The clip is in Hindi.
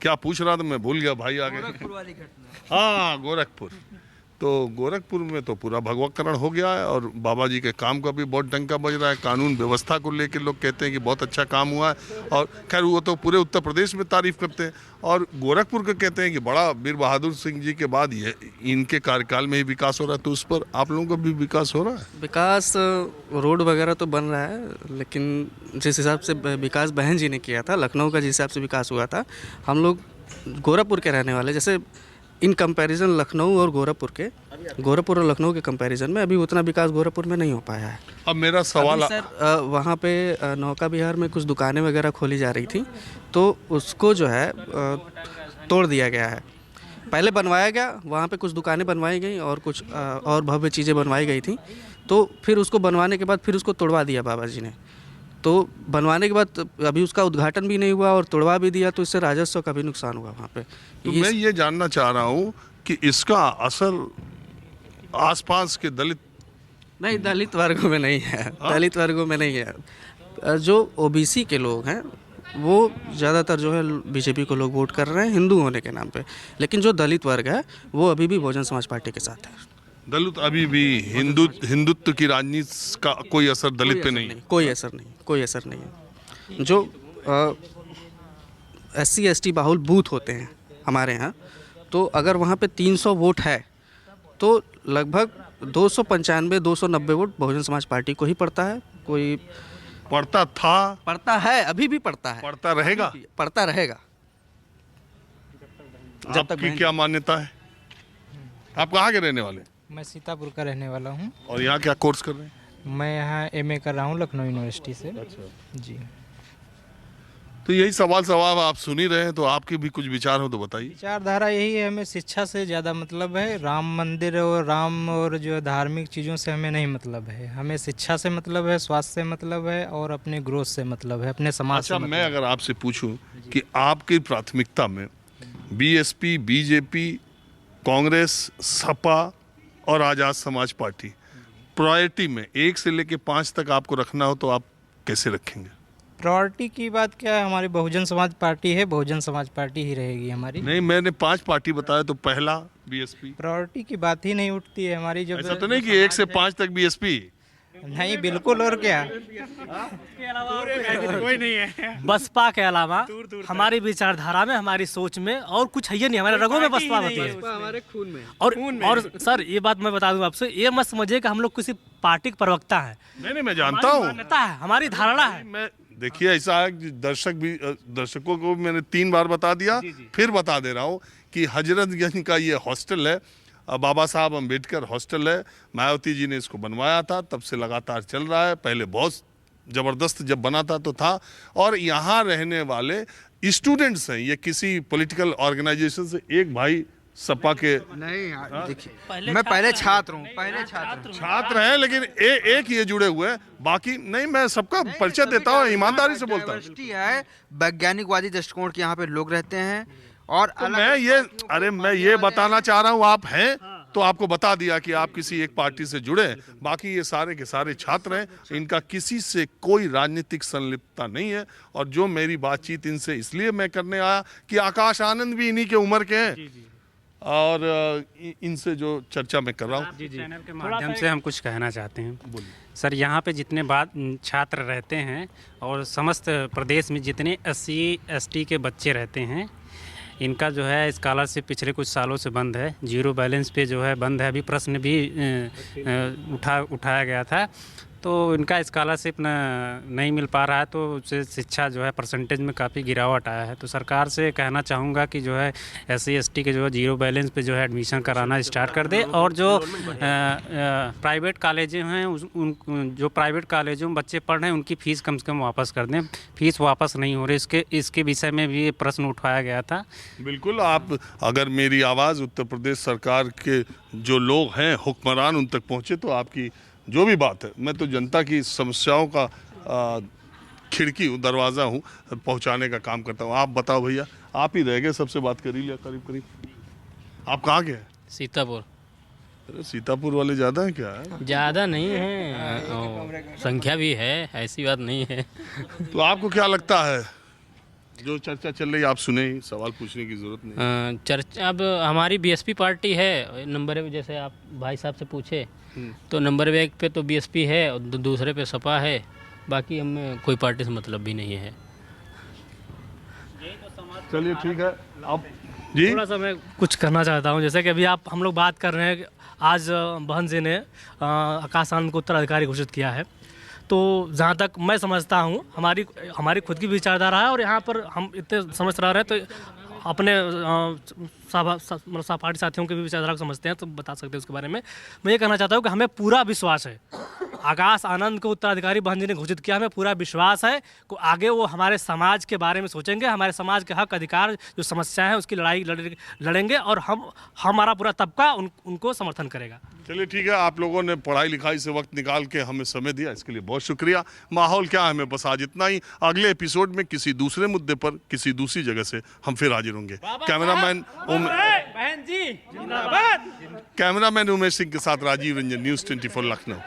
क्या पूछ रहा था मैं भूल गया भाई, आगे। गोरखपुर वाली घटना। हाँ, गोरखपुर। तो गोरखपुर में तो पूरा भगवाकरण हो गया है और बाबा जी के काम का भी बहुत डंका बज रहा है। कानून व्यवस्था को लेकर लोग कहते हैं कि बहुत अच्छा काम हुआ है, और खैर वो तो पूरे उत्तर प्रदेश में तारीफ करते हैं। और गोरखपुर के कहते हैं कि बड़ा वीर बहादुर सिंह जी के बाद ये इनके कार्यकाल में ही विकास हो रहा है। तो उस पर आप लोगों का भी विकास हो रहा है? विकास रोड वगैरह तो बन रहा है, लेकिन जिस हिसाब से विकास बहन जी ने किया था, लखनऊ का जिस हिसाब से विकास हुआ था, हम लोग गोरखपुर के रहने वाले, जैसे इन कंपैरिजन लखनऊ और गोरखपुर और लखनऊ के कंपैरिजन में अभी उतना विकास गोरखपुर में नहीं हो पाया है। अब मेरा सवाल सर, वहाँ पे नौका विहार में कुछ दुकानें वगैरह खोली जा रही थी, तो उसको जो है तोड़ दिया गया है। पहले बनवाया गया, वहाँ पे कुछ दुकानें बनवाई गई और कुछ और भव्य चीज़ें बनवाई गई थी, तो फिर उसको बनवाने के बाद फिर उसको तोड़वा दिया बाबा जी ने। तो बनवाने के बाद अभी उसका उद्घाटन भी नहीं हुआ और तोड़वा भी दिया, तो इससे राजस्व का भी नुकसान हुआ वहाँ पे। तो मैं ये जानना चाह रहा हूँ कि इसका असर आसपास के दलित नहीं, दलित वर्गों में नहीं है। दलित वर्गों में नहीं है। जो ओबीसी के लोग हैं वो ज़्यादातर जो है बीजेपी को लोग वोट कर रहे हैं हिंदू होने के नाम पे, लेकिन जो दलित वर्ग है वो अभी भी बहुजन समाज पार्टी के साथ है। दलित अभी भी हिंदुत्व की राजनीति का कोई असर दलित पे नहीं? कोई असर नहीं है। जो SC ST बाहुल बूथ होते हैं हमारे यहाँ, तो अगर वहाँ पे 300 वोट है तो लगभग 295-290 वोट बहुजन समाज पार्टी को ही पड़ता है। कोई पड़ता है, अभी भी पड़ता है, पड़ता रहेगा। जब तक आपकी क्या मान्यता है? आप कहाँ के रहने वाले? मैं सीतापुर का रहने वाला हूँ। और यहाँ क्या कोर्स कर रहे हैं? मैं यहाँ MA कर रहा हूँ लखनऊ यूनिवर्सिटी से। अच्छा जी। तो यही सवाल आप सुन ही रहे हैं, तो आपके भी कुछ विचार हो तो बताइए। विचारधारा यही है, हमें शिक्षा से ज़्यादा मतलब है। राम मंदिर और जो धार्मिक चीज़ों से हमें नहीं मतलब है। हमें शिक्षा से मतलब है, स्वास्थ्य से मतलब है और अपने ग्रोथ से मतलब है, अपने समाज से मतलब। मैं अगर आपसे पूछूं कि आपकी प्राथमिकता में BSP, BJP, कांग्रेस, सपा और आज़ाद समाज पार्टी प्रायोरिटी में 1 से लेकर 5 तक आपको रखना हो तो आप कैसे रखेंगे? प्रायोरिटी की बात क्या है, हमारी बहुजन समाज पार्टी है, बहुजन समाज पार्टी ही रहेगी हमारी। नहीं, मैंने 5 पार्टी बताया, तो पहला BSP। प्रायोरिटी की बात ही नहीं उठती है हमारी। जब ऐसा तो नहीं कि 1 से 5 तक BSP? नहीं, बिल्कुल। और क्या, कोई नहीं है बसपा के अलावा हमारी विचारधारा में, हमारी सोच में और कुछ है ही नहीं। हमारे रगों में बसपा होती है, हमारे खून में। और सर ये बात मैं बता दूं आपसे, ये मत समझिए कि हम लोग किसी पार्टी के प्रवक्ता हैं। नहीं, मैं जानता हूँ, मान्यता है, हमारी धारणा है। मैं देखिए, ऐसा है कि दर्शकों को मैंने 3 बार बता दिया, फिर बता दे रहा हूँ कि हजरतगंज का ये हॉस्टल है, बाबा साहब अम्बेडकर हॉस्टल है। मायावती जी ने इसको बनवाया था, तब से लगातार चल रहा है। पहले बहुत ज़बरदस्त जब बना था तो था। और यहाँ रहने वाले स्टूडेंट्स हैं, ये किसी पॉलिटिकल ऑर्गेनाइजेशन से। एक भाई सपा के नहीं, देखिए मैं पहले छात्र हैं, लेकिन एक ये जुड़े हुए हैं, बाकी नहीं। मैं सबका परिचय देता हूँ, ईमानदारी से बोलता हूँ। है वैज्ञानिकवादी दृष्टिकोण के यहाँ पे लोग रहते हैं। और तो मैं ये बताना चाह रहा हूँ, आप हैं तो आपको बता दिया कि आप किसी एक पार्टी से जुड़े हैं। बाकी ये सारे के सारे छात्र हैं, इनका किसी से कोई राजनीतिक संलिप्तता नहीं है। और जो मेरी बातचीत इनसे इसलिए मैं करने आया कि आकाश आनंद भी इन्हीं के उम्र के हैं, और इनसे जो चर्चा मैं कर रहा हूँ, चैनल के माध्यम से हम कुछ कहना चाहते हैं। सर, यहाँ पे जितने छात्र रहते हैं और समस्त प्रदेश में जितने SC ST के बच्चे रहते हैं, इनका जो है स्कॉलरशिप पिछले कुछ सालों से बंद है। 0 बैलेंस पे जो है बंद है। अभी प्रश्न भी उठाया गया था, तो इनका स्कॉलरशिप नहीं मिल पा रहा है, तो उससे शिक्षा जो है परसेंटेज में काफ़ी गिरावट आया है। तो सरकार से कहना चाहूँगा कि जो है SC ST के जो है 0 बैलेंस पे जो है एडमिशन कराना स्टार्ट कर दे। और जो प्राइवेट कॉलेजें हैं, जो प्राइवेट कॉलेजों में बच्चे पढ़ रहे हैं, उनकी फ़ीस कम से कम वापस कर दें। फ़ीस वापस नहीं हो रही, इसके विषय में भी प्रश्न उठाया गया था। बिल्कुल, आप अगर मेरी आवाज़ उत्तर प्रदेश सरकार के जो लोग हैं, हुक्मरान, उन तक पहुँचे, तो आपकी जो भी बात है, मैं तो जनता की समस्याओं का खिड़की हूँ, दरवाज़ा हूँ, पहुँचाने का काम करता हूँ। आप बताओ भैया, आप ही रह गए, सबसे बात कर ही लिया करीब। आप कहाँ के हैं? सीतापुर। अरे सीतापुर वाले ज़्यादा हैं क्या? ज़्यादा नहीं है, संख्या भी है, ऐसी बात नहीं है। तो आपको क्या लगता है जो चर्चा चल रही है आप सुने ही, सवाल पूछने की जरूरत नहीं। चर्चा अब हमारी बीएसपी पार्टी है, नंबर एक जैसे आप भाई साहब से पूछे तो नंबर एक पे तो बीएसपी है और दूसरे पे सपा है, बाकी हमें कोई पार्टी से मतलब भी नहीं है। चलिए ठीक है, अब जी थोड़ा सा मैं कुछ करना चाहता हूँ। जैसे कि अभी हम लोग बात कर रहे हैं कि आज बहन जी ने आकाश आनंद को उत्तराधिकारी घोषित किया है, तो जहाँ तक मैं समझता हूँ हमारी खुद की विचारधारा है और यहाँ पर हम इतने समझ रहे हैं तो अपने सहपाठी साथियों की भी विचारधारा को समझते हैं तो बता सकते हैं उसके बारे में। मैं ये कहना चाहता हूँ कि हमें पूरा विश्वास है, आकाश आनंद को उत्तराधिकारी बहन जी ने घोषित किया, हमें पूरा विश्वास है कि आगे वो हमारे समाज के बारे में सोचेंगे, हमारे समाज के हक अधिकार जो समस्याएं हैं उसकी लड़ाई लड़ेंगे और हमारा पूरा तबका उनको समर्थन करेगा। चलिए ठीक है, आप लोगों ने पढ़ाई लिखाई से वक्त निकाल के हमें समय दिया, इसके लिए बहुत शुक्रिया। माहौल क्या है हमें बस आज इतना ही, अगले एपिसोड में किसी दूसरे मुद्दे पर किसी दूसरी जगह से हम फिर हाजिर होंगे। कैमरामैन उमेश सिंह के साथ राजीव रंजन, न्यूज़ 24 लखनऊ।